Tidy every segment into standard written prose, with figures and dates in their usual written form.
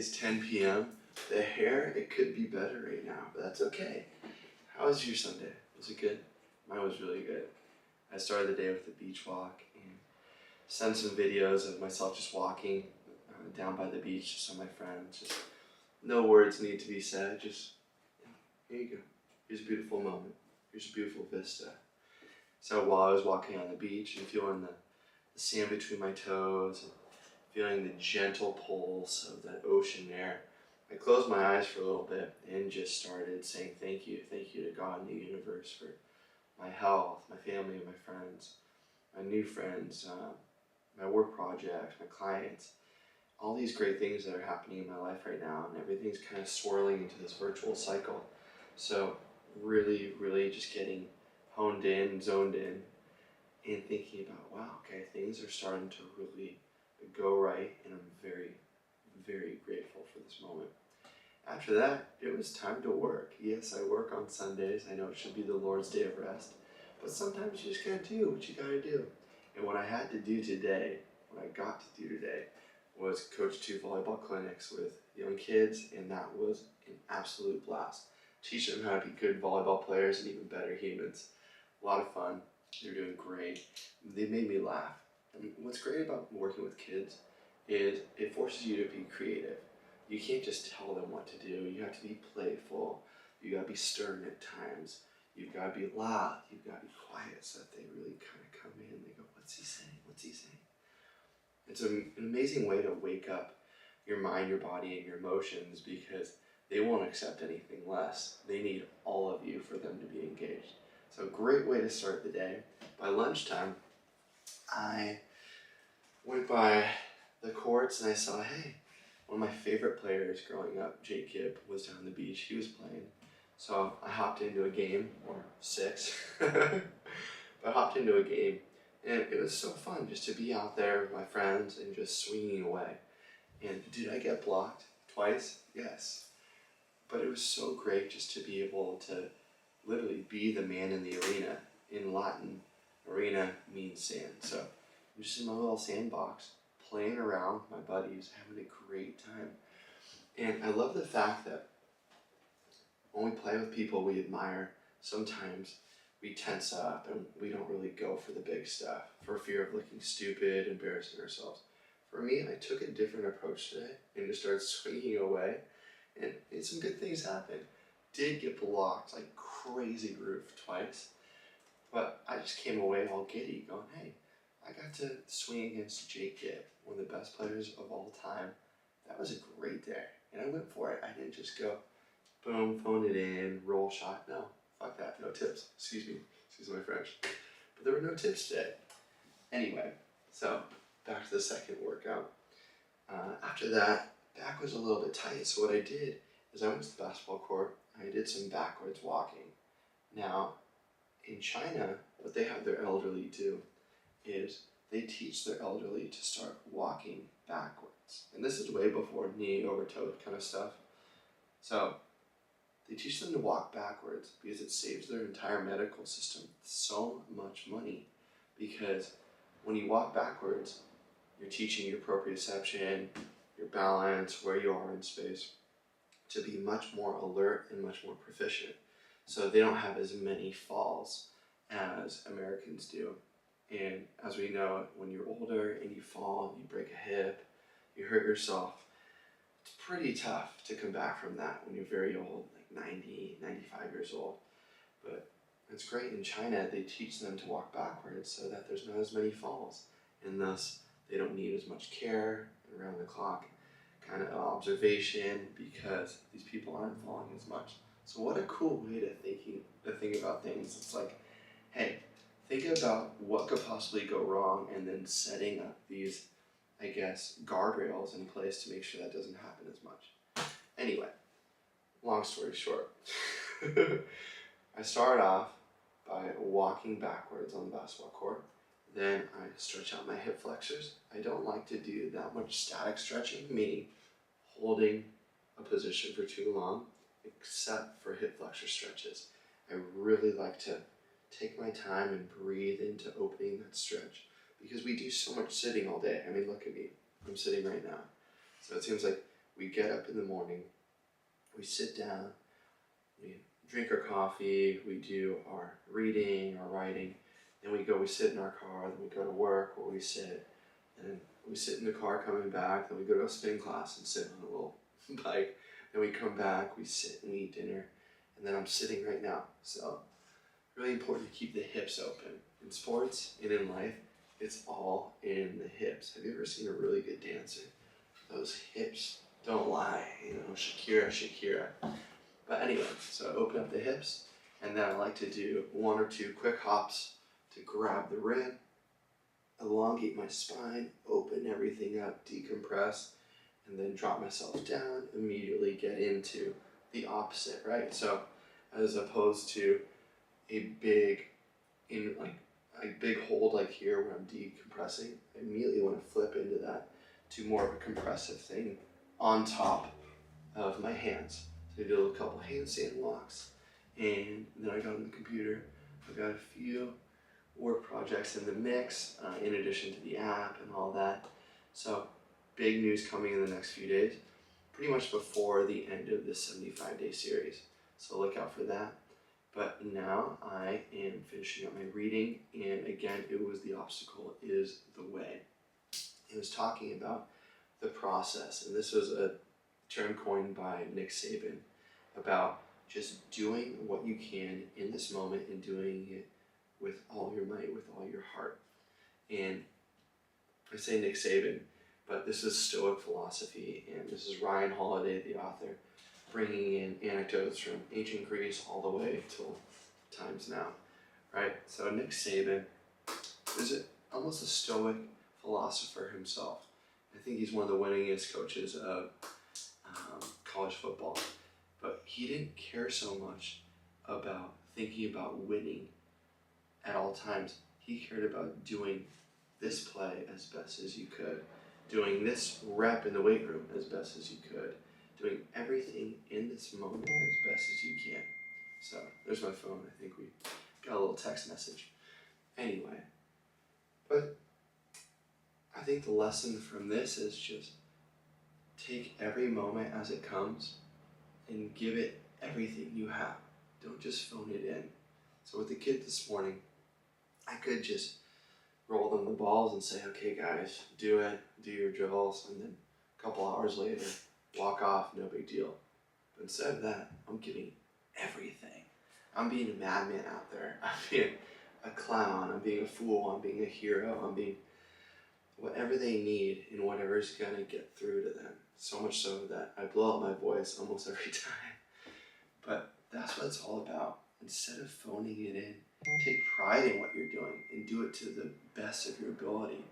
It's 10 p.m. The hair, it could be better right now, but that's okay. How was your Sunday? Was it good? Mine was really good. I started the day with a beach walk and sent some videos of myself just walking down by the beach to some of my friends. Just no words need to be said. Just, here you go. Here's a beautiful moment. Here's a beautiful vista. So while I was walking on the beach and feeling the sand between my toes and feeling the gentle pulse of that ocean air, I closed my eyes for a little bit and just started saying thank you to God and the universe for my health, my family, and my friends, my new friends, my work projects, my clients, all these great things that are happening in my life right now, and everything's kind of swirling into this virtual cycle. So really just getting honed in, zoned in, and thinking about, wow, okay, things are starting to really go right, and I'm very grateful for this moment. After that, it was time to work. Yes, I work on Sundays. I know it should be the Lord's day of rest, but sometimes you just gotta do what you gotta do. And what I had to do today, what I got to do today, was coach 2 volleyball clinics with young kids, and that was an absolute blast. Teach them how to be good volleyball players and even better humans. A lot of fun. They're doing great. They made me laugh. And what's great about working with kids is it forces you to be creative. You can't just tell them what to do. You have to be playful. You gotta be stern at times. You've gotta be loud. You've gotta be quiet so that they really kind of come in. They go, what's he saying? What's he saying? It's an amazing way to wake up your mind, your body, and your emotions, because they won't accept anything less. They need all of you for them to be engaged. So great way to start the day. By lunchtime, I went by the courts and I saw, hey, one of my favorite players growing up, Jake Gibb, was down on the beach. He was playing. So I hopped into a game, or 6, but I hopped into a game, and it was so fun just to be out there with my friends and just swinging away. And did I get blocked twice? Yes. But it was so great just to be able to literally be the man in the arena. In Latin, arena means sand. So I'm just in my little sandbox, playing around with my buddies, having a great time. And I love the fact that when we play with people we admire, sometimes we tense up and we don't really go for the big stuff for fear of looking stupid, embarrassing ourselves. For me, I took a different approach today and just started swinging away, and some good things happened. Did get blocked like crazy roof twice, but I just came away all giddy going, hey, I got to swing against Jake Gibb, one of the best players of all time. That was a great day, and I went for it. I didn't just go, boom, phone it in, roll shot. No, fuck that, no tips. Excuse my French. But there were no tips today. Anyway, so back to the second workout. After that, back was a little bit tight, so what I did is I went to the basketball court, I did some backwards walking. Now, in China, what they have their elderly do is they teach their elderly to start walking backwards. And this is way before knee over toe kind of stuff. So they teach them to walk backwards because it saves their entire medical system so much money. Because when you walk backwards, you're teaching your proprioception, your balance, where you are in space, to be much more alert and much more proficient. So they don't have as many falls as Americans do. And as we know, when you're older and you fall and you break a hip, you hurt yourself, it's pretty tough to come back from that when you're very old, like 90, 95 years old. But it's great in China, they teach them to walk backwards so that there's not as many falls, and thus they don't need as much care, around the clock kind of observation, because these people aren't falling as much. So what a cool way to think about things. It's like, hey, think about what could possibly go wrong and then setting up these, I guess, guardrails in place to make sure that doesn't happen as much. Anyway, long story short, I started off by walking backwards on the basketball court. Then I stretch out my hip flexors. I don't like to do that much static stretching, meaning holding a position for too long, except for hip flexor stretches. I really like to take my time and breathe into opening that stretch, because we do so much sitting all day. I mean, look at me. I'm sitting right now. So it seems like we get up in the morning, we sit down, we drink our coffee, we do our reading, our writing, then we sit in our car, then we go to work where we sit, and we sit in the car coming back, then we go to a spin class and sit on a little bike, then we come back, we sit and eat dinner, and then I'm sitting right now. So really important to keep the hips open. In sports and in life, it's all in the hips. Have you ever seen a really good dancer? Those hips don't lie, Shakira. But anyway, so I open up the hips, and then I like to do 1 or 2 quick hops to grab the rib, elongate my spine, open everything up, decompress, and then drop myself down, immediately get into the opposite, right? So as opposed to a big hold like here where I'm decompressing, I immediately want to flip into that to more of a compressive thing on top of my hands. So I did a couple handstand walks, and then I got on the computer. I've got a few work projects in the mix, in addition to the app and all that. So big news coming in the next few days, pretty much before the end of this 75-day series. So look out for that. But now I am finishing up my reading, and again, it was the obstacle is the way. It was talking about the process, and this was a term coined by Nick Saban about just doing what you can in this moment and doing it with all your might, with all your heart. And I say Nick Saban, but this is Stoic philosophy, and this is Ryan Holiday, the author, bringing in anecdotes from ancient Greece all the way till times now, right? So Nick Saban is almost a Stoic philosopher himself. I think he's one of the winningest coaches of college football, but he didn't care so much about thinking about winning at all times. He cared about doing this play as best as you could, doing this rep in the weight room as best as you could, doing everything in this moment as best as you can. So there's my phone. I think we got a little text message. Anyway, but I think the lesson from this is just take every moment as it comes and give it everything you have. Don't just phone it in. So with the kid this morning, I could just roll them the balls and say, okay guys, do it, do your drills, and then a couple hours later, walk off, no big deal. But instead of that, I'm giving everything. I'm being a madman out there. I'm being a clown, I'm being a fool, I'm being a hero, I'm being whatever they need and whatever's gonna get through to them. So much so that I blow out my voice almost every time. But that's what it's all about. Instead of phoning it in, take pride in what you're doing and do it to the best of your ability.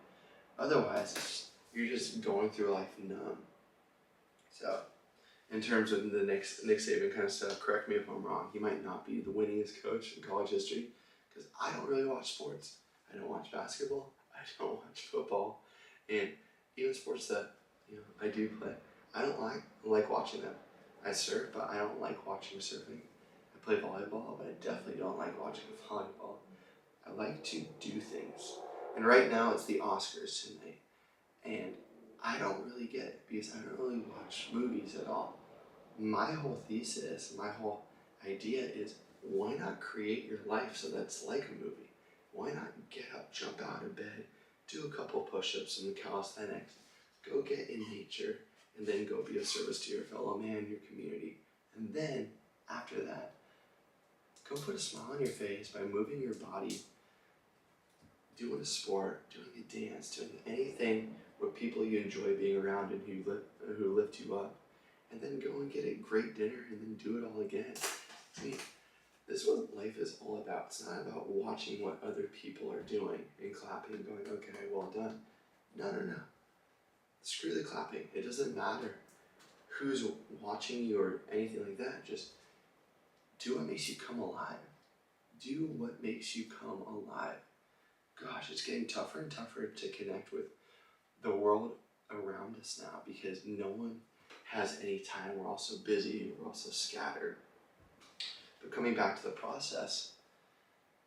Otherwise, you're just going through life numb. So, in terms of the Nick Saban kind of stuff, correct me if I'm wrong, he might not be the winningest coach in college history, because I don't really watch sports. I don't watch basketball, I don't watch football, and even sports that I do play, I don't like watching them. I surf, but I don't like watching surfing. I play volleyball, but I definitely don't like watching volleyball. I like to do things. And right now it's the Oscars tonight, and I don't really get it because I don't really watch movies at all. My whole thesis, my whole idea is, why not create your life so that's like a movie? Why not get up, jump out of bed, do a couple push-ups in the calisthenics, go get in nature, and then go be of service to your fellow man, your community. And then, after that, go put a smile on your face by moving your body, doing a sport, doing a dance, doing anything with people you enjoy being around and who lift you up. And then go and get a great dinner and then do it all again. I mean, this is what life is all about. It's not about watching what other people are doing and clapping and going, okay, well done. No. Screw the clapping. It doesn't matter who's watching you or anything like that. Just do what makes you come alive. Do what makes you come alive. Gosh, it's getting tougher and tougher to connect with the world around us now because no one has any time. We're all so busy. We're all so scattered. But coming back to the process,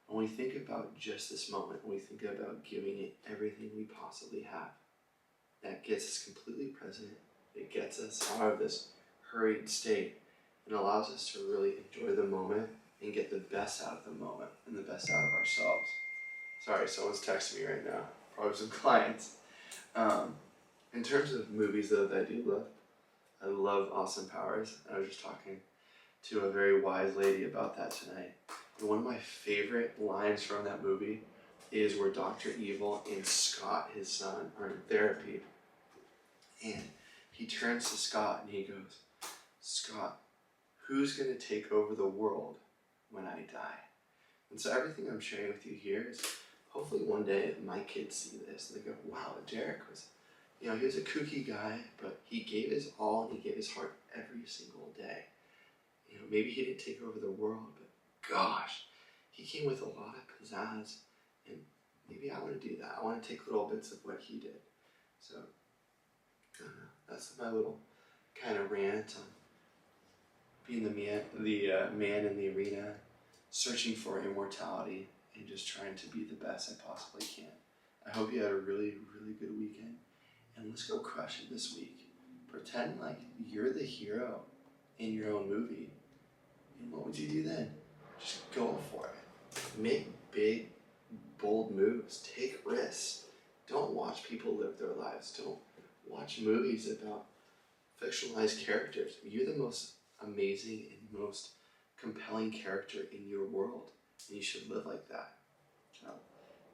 when we think about just this moment, when we think about giving it everything we possibly have, that gets us completely present It gets us out of this hurried state and allows us to really enjoy the moment and get the best out of the moment and the best out of ourselves. Sorry, someone's texting me right now. Probably some clients. In terms of movies though that I do love, I love Austin Powers. I was just talking to a very wise lady about that tonight. And one of my favorite lines from that movie is where Dr. Evil and Scott, his son, are in therapy. And he turns to Scott and he goes, "Scott, who's going to take over the world when I die?" And so everything I'm sharing with you here is hopefully one day my kids see this and they go, "Wow, Derek was, he was a kooky guy, but he gave his all and he gave his heart every single day. Maybe he didn't take over the world, but gosh, he came with a lot of pizzazz, and maybe I want to do that. I want to take little bits of what he did." So, I don't know. That's my little kind of rant on being the man in the arena, searching for immortality, and just trying to be the best I possibly can. I hope you had a really, really good weekend, and let's go crush it this week. Pretend like you're the hero in your own movie. And what would you do then? Just go for it. Make big, bold moves. Take risks. Don't watch people live their lives. Don't watch movies about fictionalized characters. You're the most amazing and most compelling character in your world, and you should live like that. So,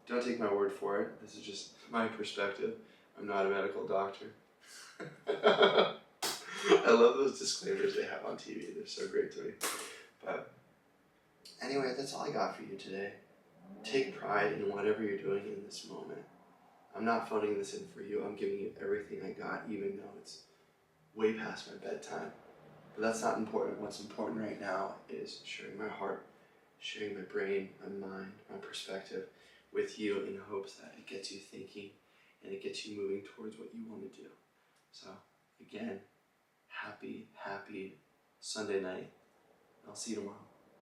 don't take my word for it. This is just my perspective. I'm not a medical doctor. I love those disclaimers they have on TV. They're so great to me. But anyway, that's all I got for you today. Take pride in whatever you're doing in this moment. I'm not phoning this in for you. I'm giving you everything I got, even though it's way past my bedtime. But that's not important. What's important right now is sharing my heart, sharing my brain, my mind, my perspective with you in hopes that it gets you thinking and it gets you moving towards what you want to do. So, again, happy Sunday night. I'll see you tomorrow.